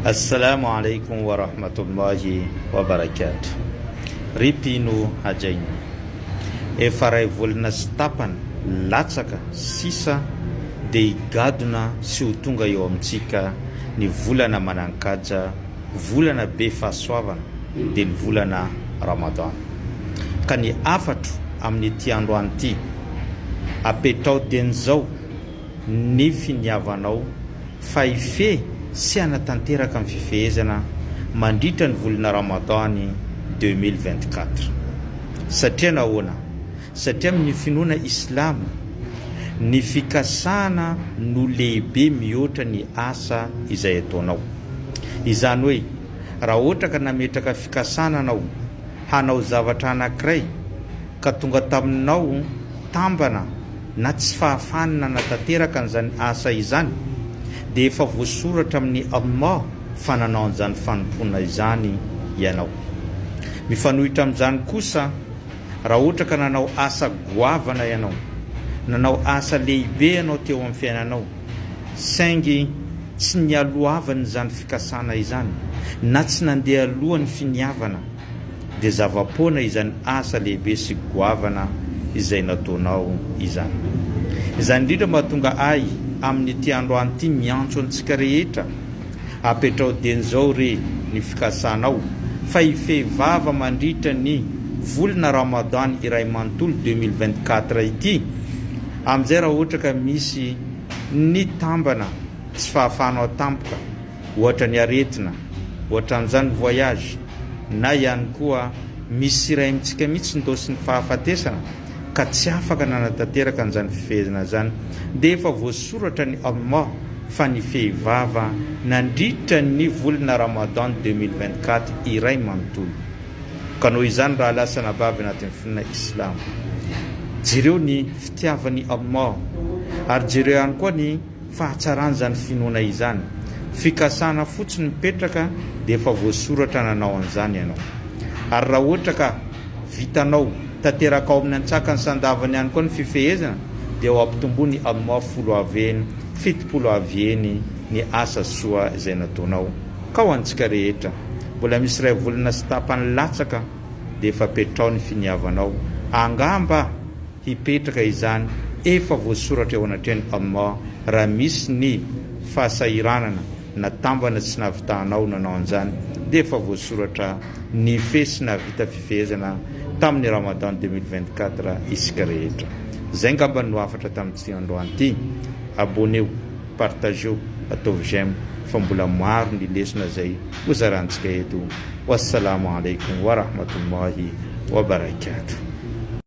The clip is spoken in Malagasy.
Assalamu alaikum wa rahmatullahi wa barakatuh. Ripino hajaina. Efa ray volana sy tapany latsaka sisa dia higadona sy ho tonga eo amintsika ny volana manankajy, volana be fahasoavana dia ny volana Ramadan. Ka ny afatro amin'ny ity androany ity apetao dian'izao ny finiavanao fa ife sy anatanteraka amin'ny fifehezana mandritra ny volana Ramadan 2024. Satria nahoana? Satria amin'ny finoana Islama ny fikasana no lehibe mihoatra ny asa izay ataonao. Izany hoe raha ohatra ka nametraka fikasana anao hanao zavatra anankiray ka tonga taminao tambana na tsy fahafahana natanteraka an'izany asa izany dia efa voasoratra amin'ny Allah fa nanao an'izany fanompoana izany ianao. Mifanohitra amin'izany kosa raha ohatra ka nanao asa goavana ianao, nanao asa lehibe ianao teo amin'ny fiainanao, saingy tsy nialoavana izany fikasana izany na tsy nandeha alohan'ny finiavana, dia zava-poana izany asa lehibe sy goavana izay nataonao izany. Izany indrindra mahatonga ahy amin'ny ity androany ity miantso antsika rehetra apetrao dian'izao re ny fikasanao fa ifehivava mandritra ny volana Ramadan iray manontolo 2024 ity, amin'izay raha ohatra ka misy ny tambana tsy fahafahanao tampoka, ohatra ny aretina, ohatra amin'izany voyage, na ihany koa misy iray amintsika mihitsy ndosy ny fahafatesana ka tsy afaka nanatanteraka an'izany fifehezana zany, dia efa voasoratra ny Allah fa ny fehivava nandritra ny volana Ramadan 2024 iray manontolo. Ka noho izany raha lasa nabavy anatin'ny finoana Islam, jereo ny fitiavan'ny Allah ary jereo ihany koa ny fahatsarany zany finoana izany. Fikasana fotsiny mipetraka dia efa voasoratra nanao an'izany ianao. Ary raha ohatra ka vitanao tanteraka ao amin'ny antsakany sandavany ihany koa ny fifehezana dia ho ampitomboany Allah 70 aveny ny asa soa izay nataonao. Ka ho antsika rehetra mbola misy iray volana sy tapany latsaka dia efa petrao ny finiavanao, angamba hipetraka izany efa voasoratra eo anatrehan'ny Allah raha misy ny fahasahiranana natambana tsy navitahanao nanao an'izany dia efa voasoratra ny fesina vita fifehezana tamin'ny Ramadan 2024 isika rehetra. Zay ngamba no afatra tamin'ity androany ity. Abonnez-vous, partagez-vous, ataovy j'aime fa mbola maro ny lesona zay hozarantsika eto. Wassalamu alaikum wa rahmatullahi wa barakatuh.